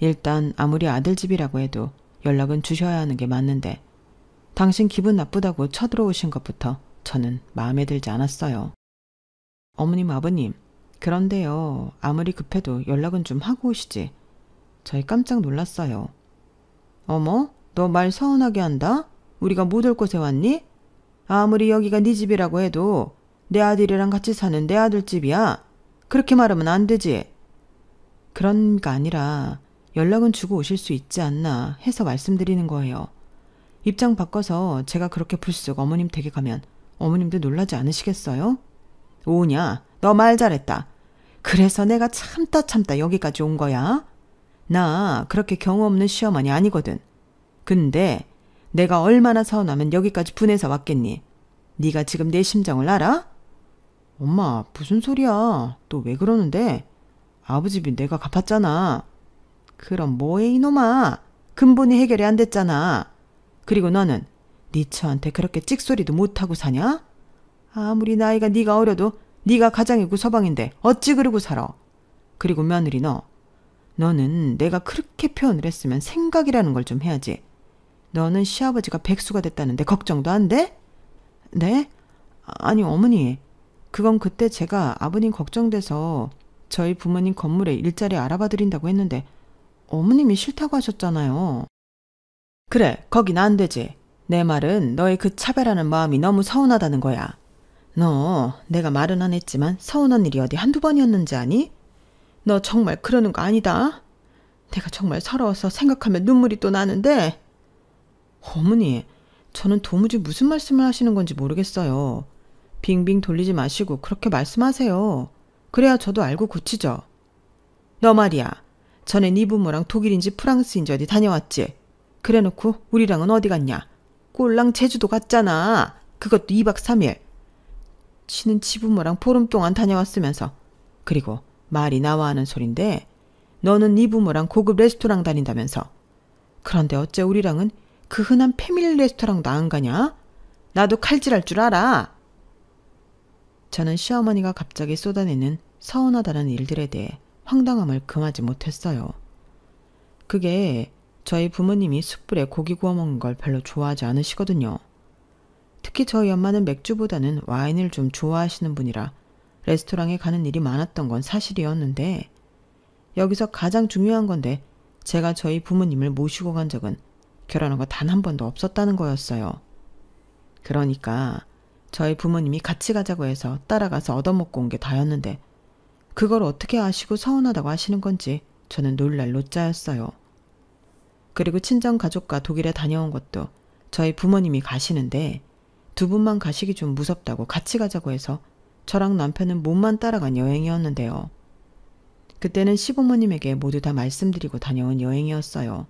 일단 아무리 아들 집이라고 해도 연락은 주셔야 하는 게 맞는데 당신 기분 나쁘다고 쳐들어오신 것부터 저는 마음에 들지 않았어요. 어머님, 아버님, 그런데요. 아무리 급해도 연락은 좀 하고 오시지. 저희 깜짝 놀랐어요. 어머, 너 말 서운하게 한다? 우리가 못 올 곳에 왔니? 아무리 여기가 네 집이라고 해도 내 아들이랑 같이 사는 내 아들 집이야. 그렇게 말하면 안 되지. 그런 게 아니라 연락은 주고 오실 수 있지 않나 해서 말씀드리는 거예요. 입장 바꿔서 제가 그렇게 불쑥 어머님 댁에 가면 어머님도 놀라지 않으시겠어요? 오냐, 너 말 잘했다. 그래서 내가 참다 여기까지 온 거야. 나 그렇게 경우 없는 시어머니 아니거든. 근데 내가 얼마나 서운하면 여기까지 분해서 왔겠니? 네가 지금 내 심정을 알아? 엄마, 무슨 소리야. 또 왜 그러는데? 아버지비 내가 갚았잖아. 그럼 뭐해 이놈아. 근본이 해결이 안 됐잖아. 그리고 너는 네 처한테 그렇게 찍소리도 못하고 사냐? 아무리 나이가 네가 어려도 네가 가장이고 서방인데 어찌 그러고 살아. 그리고 며느리 너는 내가 그렇게 표현을 했으면 생각이라는 걸 좀 해야지. 너는 시아버지가 백수가 됐다는데 걱정도 안 돼? 네? 아니 어머니, 그건 그때 제가 아버님 걱정돼서 저희 부모님 건물에 일자리 알아봐 드린다고 했는데 어머님이 싫다고 하셨잖아요. 그래, 거긴 안 되지. 내 말은 너의 그 차별하는 마음이 너무 서운하다는 거야. 너 내가 말은 안 했지만 서운한 일이 어디 한두 번이었는지 아니? 너 정말 그러는 거 아니다. 내가 정말 서러워서 생각하면 눈물이 또 나는데. 어머니, 저는 도무지 무슨 말씀을 하시는 건지 모르겠어요. 빙빙 돌리지 마시고 그렇게 말씀하세요. 그래야 저도 알고 고치죠. 너 말이야. 전에 네 부모랑 독일인지 프랑스인지 어디 다녀왔지? 그래놓고 우리랑은 어디 갔냐? 꼴랑 제주도 갔잖아. 그것도 2박 3일. 치는 치부모랑 보름 동안 다녀왔으면서. 그리고 말이 나와 하는 소린데 너는 네 부모랑 고급 레스토랑 다닌다면서. 그런데 어째 우리랑은 그 흔한 패밀리 레스토랑도 안 가냐? 나도 칼질할 줄 알아. 저는 시어머니가 갑자기 쏟아내는 서운하다는 일들에 대해 황당함을 금하지 못했어요. 그게 저희 부모님이 숯불에 고기 구워 먹는 걸 별로 좋아하지 않으시거든요. 특히 저희 엄마는 맥주보다는 와인을 좀 좋아하시는 분이라 레스토랑에 가는 일이 많았던 건 사실이었는데, 여기서 가장 중요한 건데 제가 저희 부모님을 모시고 간 적은 결혼한 거 단 한 번도 없었다는 거였어요. 그러니까 저희 부모님이 같이 가자고 해서 따라가서 얻어먹고 온 게 다였는데, 그걸 어떻게 아시고 서운하다고 하시는 건지 저는 놀랄 노자였어요. 그리고 친정 가족과 독일에 다녀온 것도 저희 부모님이 가시는데 두 분만 가시기 좀 무섭다고 같이 가자고 해서 저랑 남편은 몸만 따라간 여행이었는데요. 그때는 시부모님에게 모두 다 말씀드리고 다녀온 여행이었어요.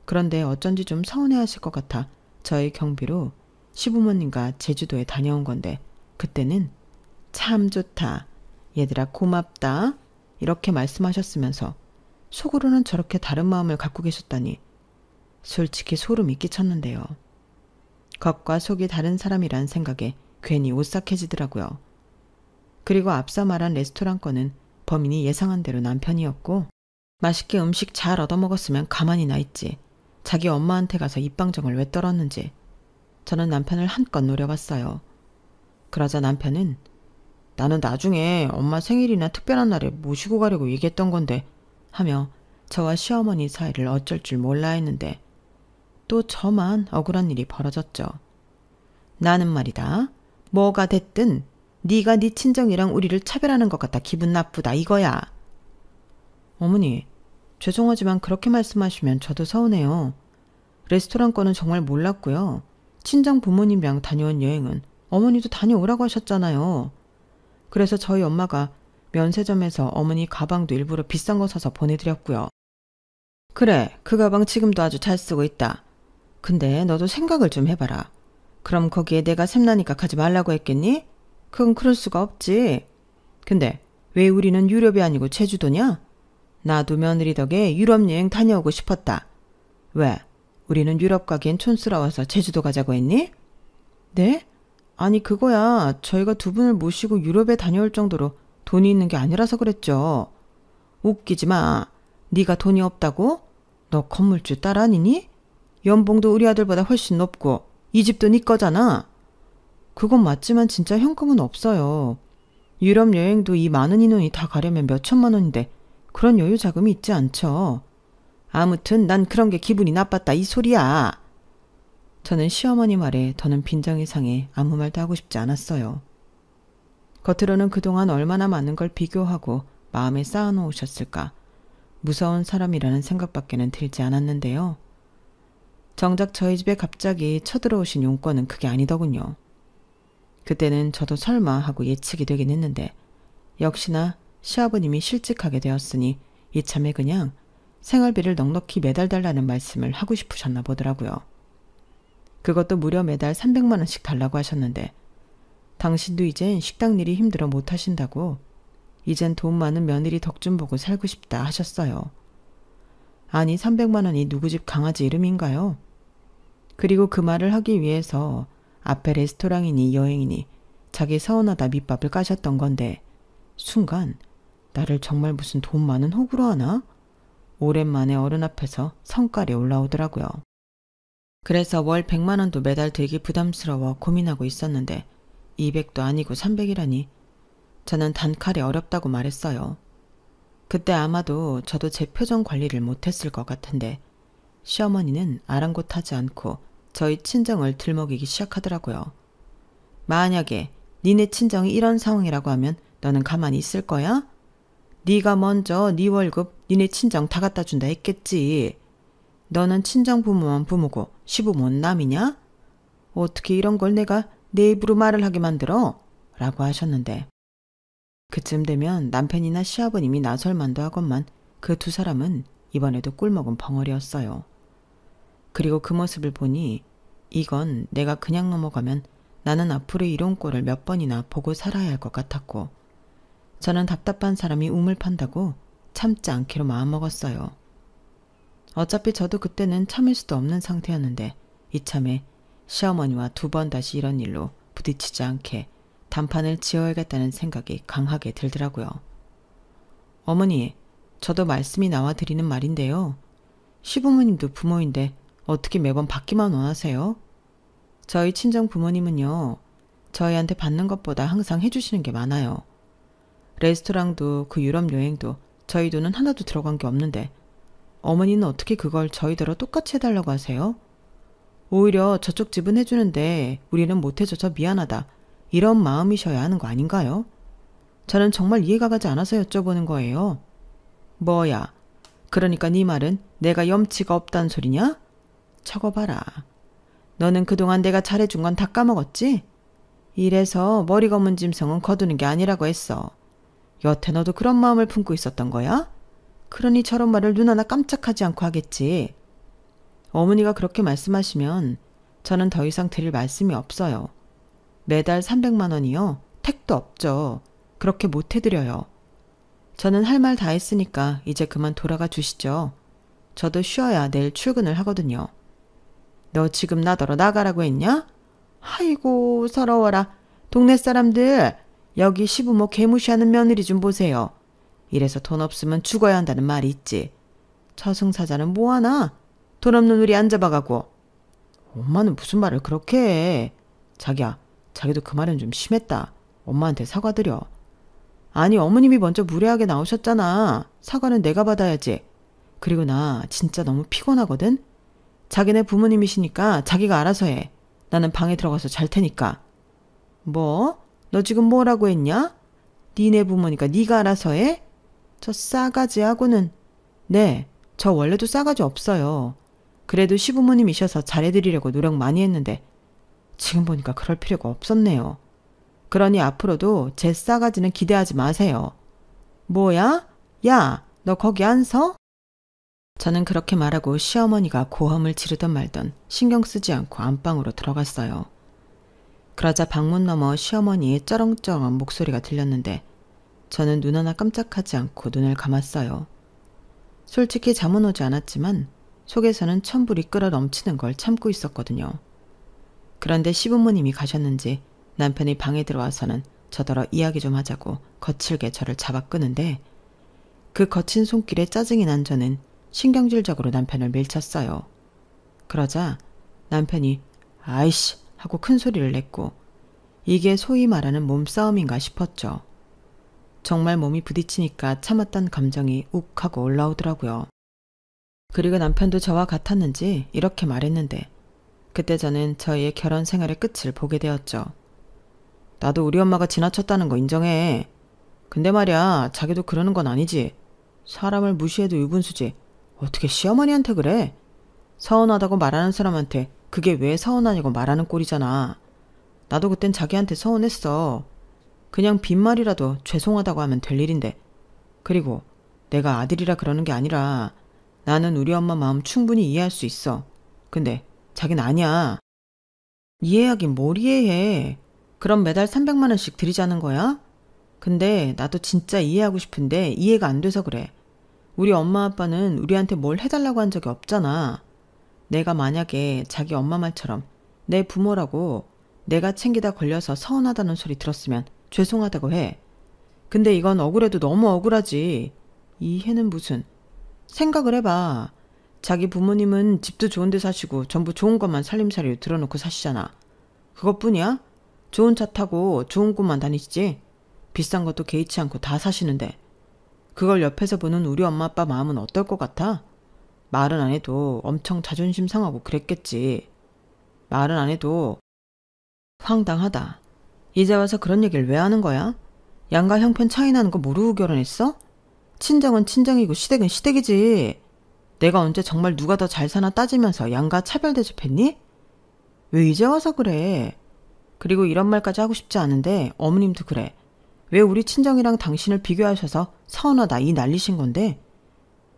그런데 어쩐지 좀 서운해하실 것 같아 저희 경비로 시부모님과 제주도에 다녀온 건데, 그때는 참 좋다, 얘들아 고맙다, 이렇게 말씀하셨으면서 속으로는 저렇게 다른 마음을 갖고 계셨다니 솔직히 소름이 끼쳤는데요. 겉과 속이 다른 사람이란 생각에 괜히 오싹해지더라고요. 그리고 앞서 말한 레스토랑 건은 범인이 예상한 대로 남편이었고, 맛있게 음식 잘 얻어먹었으면 가만히 나 있지 자기 엄마한테 가서 입방정을 왜 떨었는지 저는 남편을 한껏 노려봤어요. 그러자 남편은 나는 나중에 엄마 생일이나 특별한 날에 모시고 가려고 얘기했던 건데 하며 저와 시어머니 사이를 어쩔 줄 몰라 했는데, 또 저만 억울한 일이 벌어졌죠. 나는 말이다, 뭐가 됐든 네가 네 친정이랑 우리를 차별하는 것 같다 기분 나쁘다 이거야. 어머니, 죄송하지만 그렇게 말씀하시면 저도 서운해요. 레스토랑 거는 정말 몰랐고요. 친정 부모님이랑 다녀온 여행은 어머니도 다녀오라고 하셨잖아요. 그래서 저희 엄마가 면세점에서 어머니 가방도 일부러 비싼 거 사서 보내드렸고요. 그래, 그 가방 지금도 아주 잘 쓰고 있다. 근데 너도 생각을 좀 해봐라. 그럼 거기에 내가 샘나니까 가지 말라고 했겠니? 그건 그럴 수가 없지. 근데 왜 우리는 유럽이 아니고 제주도냐? 나도 며느리 덕에 유럽 여행 다녀오고 싶었다. 왜? 우리는 유럽 가기엔 촌스러워서 제주도 가자고 했니? 네? 아니 그거야, 저희가 두 분을 모시고 유럽에 다녀올 정도로 돈이 있는 게 아니라서 그랬죠. 웃기지 마. 네가 돈이 없다고? 너 건물주 딸 아니니? 연봉도 우리 아들보다 훨씬 높고 이 집도 네 거잖아. 그건 맞지만 진짜 현금은 없어요. 유럽 여행도 이 많은 인원이 다 가려면 몇 천만 원인데 그런 여유 자금이 있지 않죠. 아무튼 난 그런 게 기분이 나빴다 이 소리야. 저는 시어머니 말에 더는 빈정이 상해 아무 말도 하고 싶지 않았어요. 겉으로는 그동안 얼마나 많은 걸 비교하고 마음에 쌓아놓으셨을까 무서운 사람이라는 생각밖에는 들지 않았는데요. 정작 저희 집에 갑자기 쳐들어오신 용건은 그게 아니더군요. 그때는 저도 설마 하고 예측이 되긴 했는데, 역시나 시아버님이 실직하게 되었으니 이참에 그냥 생활비를 넉넉히 매달 달라는 말씀을 하고 싶으셨나 보더라고요. 그것도 무려 매달 300만 원씩 달라고 하셨는데, 당신도 이젠 식당 일이 힘들어 못 하신다고 이젠 돈 많은 며느리 덕 좀 보고 살고 싶다 하셨어요. 아니 300만 원이 누구 집 강아지 이름인가요? 그리고 그 말을 하기 위해서 앞에 레스토랑이니 여행이니 자기 서운하다 밑밥을 까셨던 건데, 순간 나를 정말 무슨 돈 많은 호구로 하나? 오랜만에 어른 앞에서 성깔이 올라오더라고요. 그래서 월 100만 원도 매달 들기 부담스러워 고민하고 있었는데 200도 아니고 300이라니 저는 단칼에 어렵다고 말했어요. 그때 아마도 저도 제 표정 관리를 못했을 것 같은데 시어머니는 아랑곳하지 않고 저희 친정을 들먹이기 시작하더라고요. 만약에 니네 친정이 이런 상황이라고 하면 너는 가만히 있을 거야? 네가 먼저 네 월급 니네 친정 다 갖다 준다 했겠지. 너는 친정 부모만 부모고 시부모는 남이냐? 어떻게 이런 걸 내가 내 입으로 말을 하게 만들어? 라고 하셨는데, 그쯤 되면 남편이나 시아버님이 나설 만도 하건만 그 두 사람은 이번에도 꿀먹은 벙어리였어요. 그리고 그 모습을 보니 이건 내가 그냥 넘어가면 나는 앞으로 이런 꼴을 몇 번이나 보고 살아야 할 것 같았고, 저는 답답한 사람이 우물 판다고 참지 않기로 마음먹었어요. 어차피 저도 그때는 참을 수도 없는 상태였는데 이참에 시어머니와 두 번 다시 이런 일로 부딪히지 않게 단판을 지어야겠다는 생각이 강하게 들더라고요. 어머니, 저도 말씀이 나와 드리는 말인데요. 시부모님도 부모인데 어떻게 매번 받기만 원하세요? 저희 친정 부모님은요, 저희한테 받는 것보다 항상 해주시는 게 많아요. 레스토랑도 그 유럽 여행도 저희 돈은 하나도 들어간 게 없는데 어머니는 어떻게 그걸 저희대로 똑같이 해달라고 하세요? 오히려 저쪽 집은 해주는데 우리는 못해줘서 미안하다. 이런 마음이셔야 하는 거 아닌가요? 저는 정말 이해가 가지 않아서 여쭤보는 거예요. 뭐야? 그러니까 네 말은 내가 염치가 없다는 소리냐? 저거 봐라. 너는 그동안 내가 잘해준 건 다 까먹었지? 이래서 머리 검은 짐승은 거두는 게 아니라고 했어. 여태 너도 그런 마음을 품고 있었던 거야? 그러니 저런 말을 눈 하나 깜짝하지 않고 하겠지. 어머니가 그렇게 말씀하시면 저는 더 이상 드릴 말씀이 없어요. 매달 300만 원이요. 택도 없죠. 그렇게 못 해드려요. 저는 할 말 다 했으니까 이제 그만 돌아가 주시죠. 저도 쉬어야 내일 출근을 하거든요. 너 지금 나더러 나가라고 했냐? 아이고 서러워라. 동네 사람들 여기 시부모 개무시하는 며느리 좀 보세요. 이래서 돈 없으면 죽어야 한다는 말이 있지. 저승사자는 뭐하나? 돈 없는 우리 안 잡아가고. 엄마는 무슨 말을 그렇게 해. 자기야, 자기도 그 말은 좀 심했다. 엄마한테 사과드려. 아니 어머님이 먼저 무례하게 나오셨잖아. 사과는 내가 받아야지. 그리고 나 진짜 너무 피곤하거든. 자기네 부모님이시니까 자기가 알아서 해. 나는 방에 들어가서 잘 테니까. 뭐? 너 지금 뭐라고 했냐? 니네 부모니까 네가 알아서 해? 저 싸가지하고는. 네, 저 원래도 싸가지 없어요. 그래도 시부모님이셔서 잘해드리려고 노력 많이 했는데 지금 보니까 그럴 필요가 없었네요. 그러니 앞으로도 제 싸가지는 기대하지 마세요. 뭐야? 야, 너 거기 안 서? 저는 그렇게 말하고 시어머니가 고함을 지르던 말던 신경 쓰지 않고 안방으로 들어갔어요. 그러자 방문 너머 시어머니의 쩌렁쩌렁한 목소리가 들렸는데 저는 눈 하나 깜짝하지 않고 눈을 감았어요. 솔직히 잠은 오지 않았지만 속에서는 천불이 끓어 넘치는 걸 참고 있었거든요. 그런데 시부모님이 가셨는지 남편이 방에 들어와서는 저더러 이야기 좀 하자고 거칠게 저를 잡아 끄는데 그 거친 손길에 짜증이 난 저는 신경질적으로 남편을 밀쳤어요. 그러자 남편이 아이씨 하고 큰 소리를 냈고 이게 소위 말하는 몸싸움인가 싶었죠. 정말 몸이 부딪히니까 참았던 감정이 욱 하고 올라오더라고요. 그리고 남편도 저와 같았는지 이렇게 말했는데 그때 저는 저희의 결혼 생활의 끝을 보게 되었죠. 나도 우리 엄마가 지나쳤다는 거 인정해. 근데 말이야 자기도 그러는 건 아니지. 사람을 무시해도 유분수지. 어떻게 시어머니한테 그래? 서운하다고 말하는 사람한테 그게 왜 서운하냐고 말하는 꼴이잖아. 나도 그땐 자기한테 서운했어. 그냥 빈말이라도 죄송하다고 하면 될 일인데. 그리고 내가 아들이라 그러는 게 아니라 나는 우리 엄마 마음 충분히 이해할 수 있어. 근데 자긴 아니야. 이해하긴 뭘 이해해. 그럼 매달 300만 원씩 드리자는 거야? 근데 나도 진짜 이해하고 싶은데 이해가 안 돼서 그래. 우리 엄마 아빠는 우리한테 뭘 해달라고 한 적이 없잖아. 내가 만약에 자기 엄마 말처럼 내 부모라고 내가 챙기다 걸려서 서운하다는 소리 들었으면 죄송하다고 해. 근데 이건 억울해도 너무 억울하지. 이해는 무슨. 생각을 해봐. 자기 부모님은 집도 좋은 데 사시고 전부 좋은 것만 살림살이로 들어놓고 사시잖아. 그것뿐이야? 좋은 차 타고 좋은 곳만 다니시지? 비싼 것도 개의치 않고 다 사시는데. 그걸 옆에서 보는 우리 엄마 아빠 마음은 어떨 것 같아? 말은 안 해도 엄청 자존심 상하고 그랬겠지. 말은 안 해도. 황당하다. 이제 와서 그런 얘기를 왜 하는 거야? 양가 형편 차이 나는 거 모르고 결혼했어? 친정은 친정이고 시댁은 시댁이지. 내가 언제 정말 누가 더 잘 사나 따지면서 양가 차별 대접했니? 왜 이제 와서 그래? 그리고 이런 말까지 하고 싶지 않은데 어머님도 그래. 왜 우리 친정이랑 당신을 비교하셔서 서운하다 이 난리신 건데?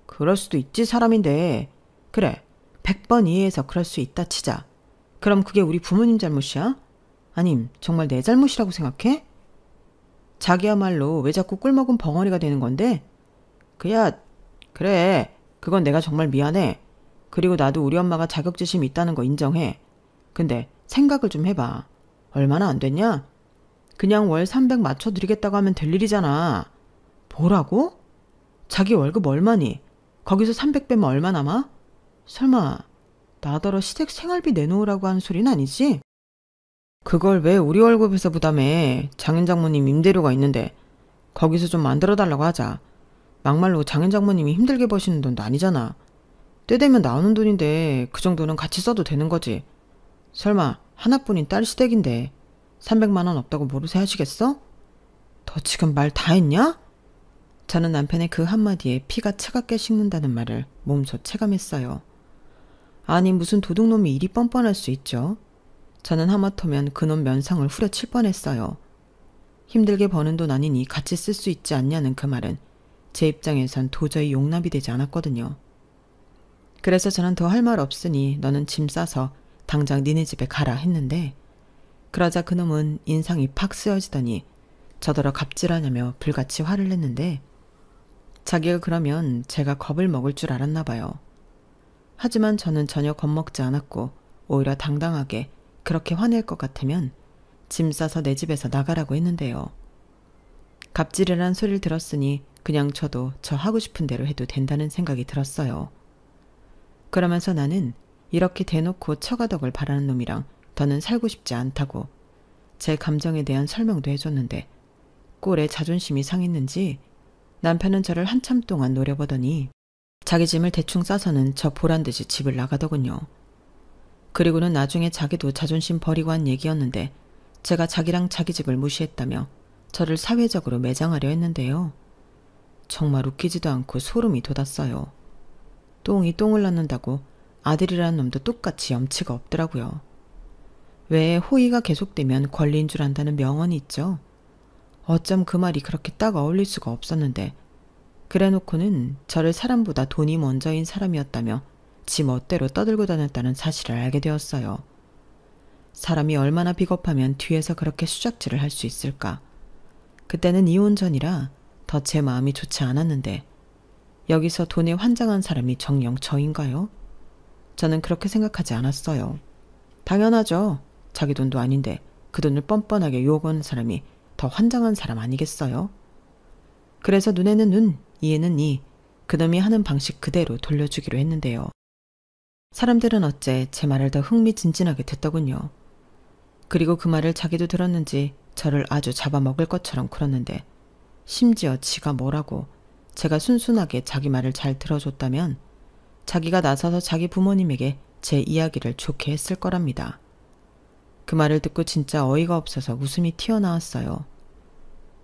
그럴 수도 있지 사람인데. 그래 100번 이해해서 그럴 수 있다 치자. 그럼 그게 우리 부모님 잘못이야? 아님 정말 내 잘못이라고 생각해? 자기야말로 왜 자꾸 꿀먹은 벙어리가 되는 건데? 그래 그건 내가 정말 미안해. 그리고 나도 우리 엄마가 자격지심이 있다는 거 인정해. 근데 생각을 좀 해봐. 얼마나 안 됐냐? 그냥 월 300 맞춰드리겠다고 하면 될 일이잖아. 뭐라고? 자기 월급 얼마니? 거기서 300 빼면 얼마 남아? 설마 나더러 시댁 생활비 내놓으라고 하는 소리는 아니지? 그걸 왜 우리 월급에서 부담해? 장인 장모님 임대료가 있는데 거기서 좀 만들어달라고 하자. 막말로 장인 장모님이 힘들게 버시는 돈도 아니잖아. 때 되면 나오는 돈인데 그 정도는 같이 써도 되는 거지. 설마 하나뿐인 딸 시댁인데 300만 원 없다고 모르쇠 하시겠어? 너 지금 말 다 했냐? 저는 남편의 그 한마디에 피가 차갑게 식는다는 말을 몸소 체감했어요. 아니 무슨 도둑놈이 이리 뻔뻔할 수 있죠. 저는 하마터면 그놈 면상을 후려칠 뻔했어요. 힘들게 버는 돈 아니니 같이 쓸 수 있지 않냐는 그 말은 제 입장에선 도저히 용납이 되지 않았거든요. 그래서 저는 더 할 말 없으니 너는 짐 싸서 당장 니네 집에 가라 했는데 그러자 그놈은 인상이 팍 쓰여지더니 저더러 갑질하냐며 불같이 화를 냈는데 자기가 그러면 제가 겁을 먹을 줄 알았나 봐요. 하지만 저는 전혀 겁먹지 않았고 오히려 당당하게 그렇게 화낼 것 같으면 짐 싸서 내 집에서 나가라고 했는데요. 갑질이란 소리를 들었으니 그냥 저도 저 하고 싶은 대로 해도 된다는 생각이 들었어요. 그러면서 나는 이렇게 대놓고 처가덕을 바라는 놈이랑 더는 살고 싶지 않다고 제 감정에 대한 설명도 해줬는데 꼴에 자존심이 상했는지 남편은 저를 한참 동안 노려보더니 자기 짐을 대충 싸서는 저 보란듯이 집을 나가더군요. 그리고는 나중에 자기도 자존심 버리고 한 얘기였는데 제가 자기랑 자기 집을 무시했다며 저를 사회적으로 매장하려 했는데요. 정말 웃기지도 않고 소름이 돋았어요. 똥이 똥을 낳는다고 아들이라는 놈도 똑같이 염치가 없더라고요. 왜 호의가 계속되면 권리인 줄 안다는 명언이 있죠. 어쩜 그 말이 그렇게 딱 어울릴 수가 없었는데 그래놓고는 저를 사람보다 돈이 먼저인 사람이었다며 지 멋대로 떠들고 다녔다는 사실을 알게 되었어요. 사람이 얼마나 비겁하면 뒤에서 그렇게 수작질을 할 수 있을까. 그때는 이혼 전이라 더 제 마음이 좋지 않았는데 여기서 돈에 환장한 사람이 정녕 저인가요? 저는 그렇게 생각하지 않았어요. 당연하죠. 자기 돈도 아닌데 그 돈을 뻔뻔하게 유혹하는 사람이 더 환장한 사람 아니겠어요? 그래서 눈에는 눈, 이에는 이, 그놈이 하는 방식 그대로 돌려주기로 했는데요. 사람들은 어째 제 말을 더 흥미진진하게 듣더군요. 그리고 그 말을 자기도 들었는지 저를 아주 잡아먹을 것처럼 굴었는데 심지어 지가 뭐라고 제가 순순하게 자기 말을 잘 들어줬다면 자기가 나서서 자기 부모님에게 제 이야기를 좋게 했을 거랍니다. 그 말을 듣고 진짜 어이가 없어서 웃음이 튀어나왔어요.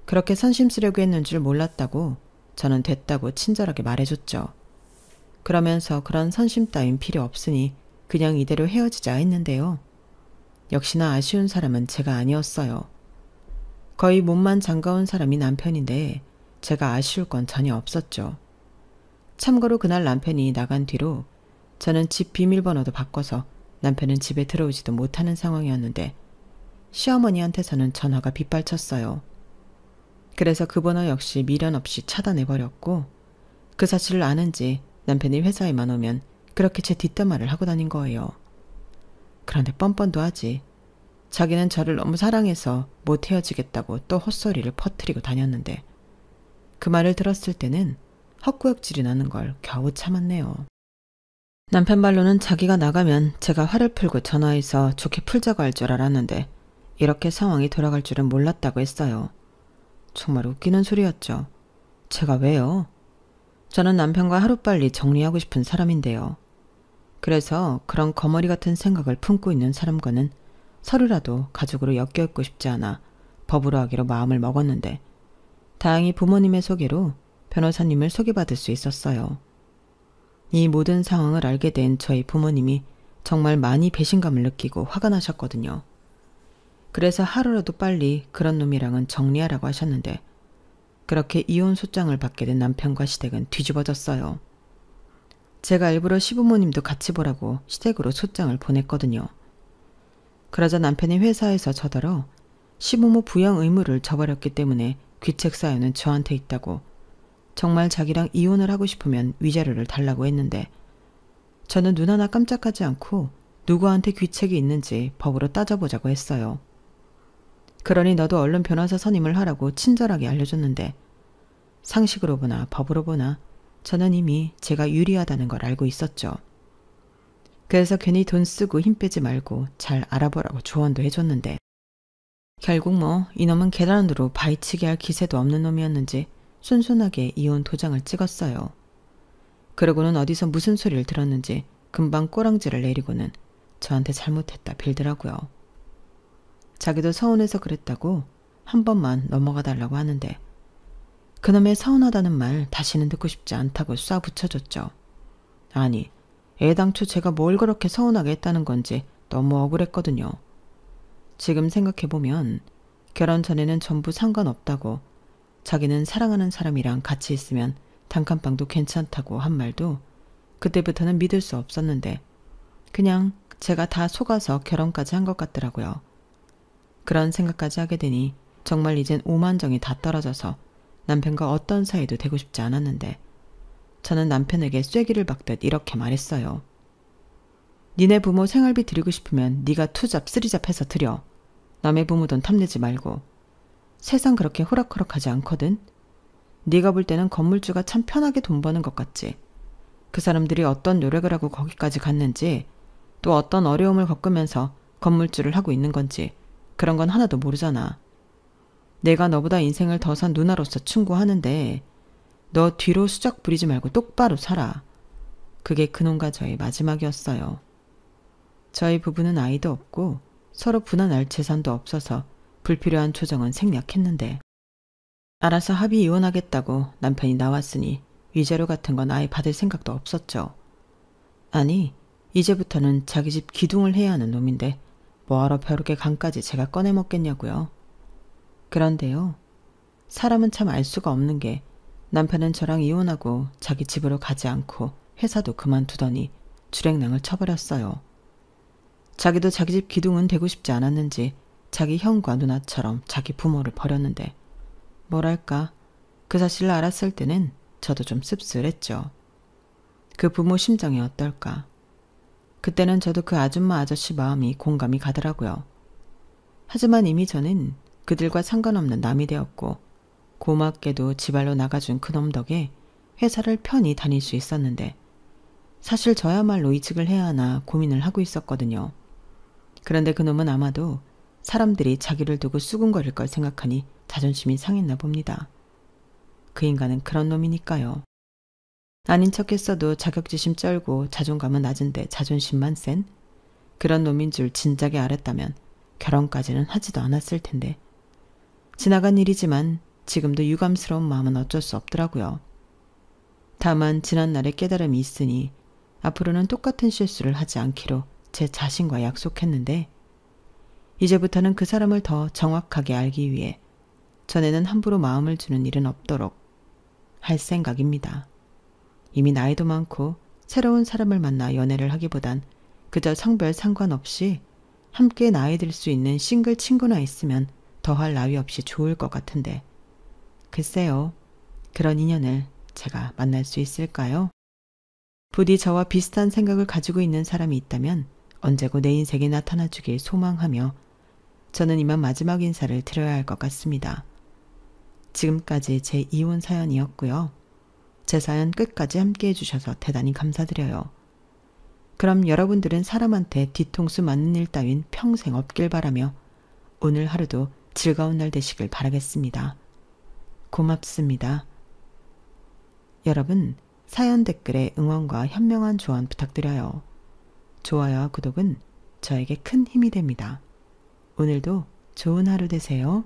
그렇게 선심 쓰려고 했는 줄 몰랐다고 저는 됐다고 친절하게 말해줬죠. 그러면서 그런 선심 따윈 필요 없으니 그냥 이대로 헤어지자 했는데요. 역시나 아쉬운 사람은 제가 아니었어요. 거의 몸만 장가온 사람이 남편인데 제가 아쉬울 건 전혀 없었죠. 참고로 그날 남편이 나간 뒤로 저는 집 비밀번호도 바꿔서 남편은 집에 들어오지도 못하는 상황이었는데 시어머니한테서는 전화가 빗발쳤어요. 그래서 그 번호 역시 미련 없이 차단해버렸고 그 사실을 아는지 남편이 회사에만 오면 그렇게 제 뒷담화를 하고 다닌 거예요. 그런데 뻔뻔도 하지. 자기는 저를 너무 사랑해서 못 헤어지겠다고 또 헛소리를 퍼뜨리고 다녔는데 그 말을 들었을 때는 헛구역질이 나는 걸 겨우 참았네요. 남편 말로는 자기가 나가면 제가 화를 풀고 전화해서 좋게 풀자고 할 줄 알았는데 이렇게 상황이 돌아갈 줄은 몰랐다고 했어요. 정말 웃기는 소리였죠. 제가 왜요? 저는 남편과 하루빨리 정리하고 싶은 사람인데요. 그래서 그런 거머리 같은 생각을 품고 있는 사람과는 서로라도 가족으로 엮여있고 싶지 않아 법으로 하기로 마음을 먹었는데 다행히 부모님의 소개로 변호사님을 소개받을 수 있었어요. 이 모든 상황을 알게 된 저희 부모님이 정말 많이 배신감을 느끼고 화가 나셨거든요. 그래서 하루라도 빨리 그런 놈이랑은 정리하라고 하셨는데 그렇게 이혼 소장을 받게 된 남편과 시댁은 뒤집어졌어요. 제가 일부러 시부모님도 같이 보라고 시댁으로 소장을 보냈거든요. 그러자 남편이 회사에서 저더러 시부모 부양 의무를 저버렸기 때문에 귀책 사유는 저한테 있다고 정말 자기랑 이혼을 하고 싶으면 위자료를 달라고 했는데 저는 눈 하나 깜짝하지 않고 누구한테 귀책이 있는지 법으로 따져보자고 했어요. 그러니 너도 얼른 변호사 선임을 하라고 친절하게 알려줬는데 상식으로 보나 법으로 보나 저는 이미 제가 유리하다는 걸 알고 있었죠. 그래서 괜히 돈 쓰고 힘 빼지 말고 잘 알아보라고 조언도 해줬는데 결국 뭐 이놈은 계란으로 바위치기 할 기세도 없는 놈이었는지 순순하게 이혼 도장을 찍었어요. 그러고는 어디서 무슨 소리를 들었는지 금방 꼬랑지를 내리고는 저한테 잘못했다 빌더라고요. 자기도 서운해서 그랬다고 한 번만 넘어가 달라고 하는데 그놈의 서운하다는 말 다시는 듣고 싶지 않다고 쏴 붙여줬죠. 아니, 애당초 제가 뭘 그렇게 서운하게 했다는 건지 너무 억울했거든요. 지금 생각해보면 결혼 전에는 전부 상관없다고 자기는 사랑하는 사람이랑 같이 있으면 단칸방도 괜찮다고 한 말도 그때부터는 믿을 수 없었는데 그냥 제가 다 속아서 결혼까지 한 것 같더라고요. 그런 생각까지 하게 되니 정말 이젠 오만정이 다 떨어져서 남편과 어떤 사이도 되고 싶지 않았는데 저는 남편에게 쐐기를 박듯 이렇게 말했어요. 니네 부모 생활비 드리고 싶으면 네가 투잡 쓰리잡 해서 드려. 남의 부모 돈 탐내지 말고. 세상 그렇게 호락호락하지 않거든. 네가 볼 때는 건물주가 참 편하게 돈 버는 것 같지. 그 사람들이 어떤 노력을 하고 거기까지 갔는지 또 어떤 어려움을 겪으면서 건물주를 하고 있는 건지 그런 건 하나도 모르잖아. 내가 너보다 인생을 더 산 누나로서 충고하는데 너 뒤로 수작 부리지 말고 똑바로 살아. 그게 그놈과 저의 마지막이었어요. 저희 부부는 아이도 없고 서로 분한할 재산도 없어서 불필요한 조정은 생략했는데 알아서 합의 이혼하겠다고 남편이 나왔으니 위자료 같은 건 아예 받을 생각도 없었죠. 아니, 이제부터는 자기 집 기둥을 해야 하는 놈인데 뭐하러 벼룩의 간까지 제가 꺼내 먹겠냐고요. 그런데요. 사람은 참 알 수가 없는 게 남편은 저랑 이혼하고 자기 집으로 가지 않고 회사도 그만두더니 주랭랑을 쳐버렸어요. 자기도 자기 집 기둥은 되고 싶지 않았는지 자기 형과 누나처럼 자기 부모를 버렸는데 뭐랄까 그 사실을 알았을 때는 저도 좀 씁쓸했죠. 그 부모 심정이 어떨까. 그때는 저도 그 아줌마 아저씨 마음이 공감이 가더라고요. 하지만 이미 저는 그들과 상관없는 남이 되었고 고맙게도 지발로 나가준 그놈 덕에 회사를 편히 다닐 수 있었는데 사실 저야말로 이직을 해야 하나 고민을 하고 있었거든요. 그런데 그놈은 아마도 사람들이 자기를 두고 수군거릴 걸 생각하니 자존심이 상했나 봅니다. 그 인간은 그런 놈이니까요. 아닌 척했어도 자격지심 쩔고 자존감은 낮은데 자존심만 센 그런 놈인 줄 진작에 알았다면 결혼까지는 하지도 않았을 텐데 지나간 일이지만 지금도 유감스러운 마음은 어쩔 수 없더라고요. 다만 지난날의 깨달음이 있으니 앞으로는 똑같은 실수를 하지 않기로 제 자신과 약속했는데 이제부터는 그 사람을 더 정확하게 알기 위해 전에는 함부로 마음을 주는 일은 없도록 할 생각입니다. 이미 나이도 많고 새로운 사람을 만나 연애를 하기보단 그저 성별 상관없이 함께 나이 들 수 있는 싱글 친구나 있으면 더할 나위 없이 좋을 것 같은데 글쎄요. 그런 인연을 제가 만날 수 있을까요? 부디 저와 비슷한 생각을 가지고 있는 사람이 있다면 언제고 내 인생에 나타나주길 소망하며 저는 이만 마지막 인사를 드려야 할 것 같습니다. 지금까지 제 이혼 사연이었고요. 제 사연 끝까지 함께 해주셔서 대단히 감사드려요. 그럼 여러분들은 사람한테 뒤통수 맞는 일 따윈 평생 없길 바라며 오늘 하루도 즐거운 날 되시길 바라겠습니다. 고맙습니다. 여러분, 사연 댓글에 응원과 현명한 조언 부탁드려요. 좋아요와 구독은 저에게 큰 힘이 됩니다. 오늘도 좋은 하루 되세요.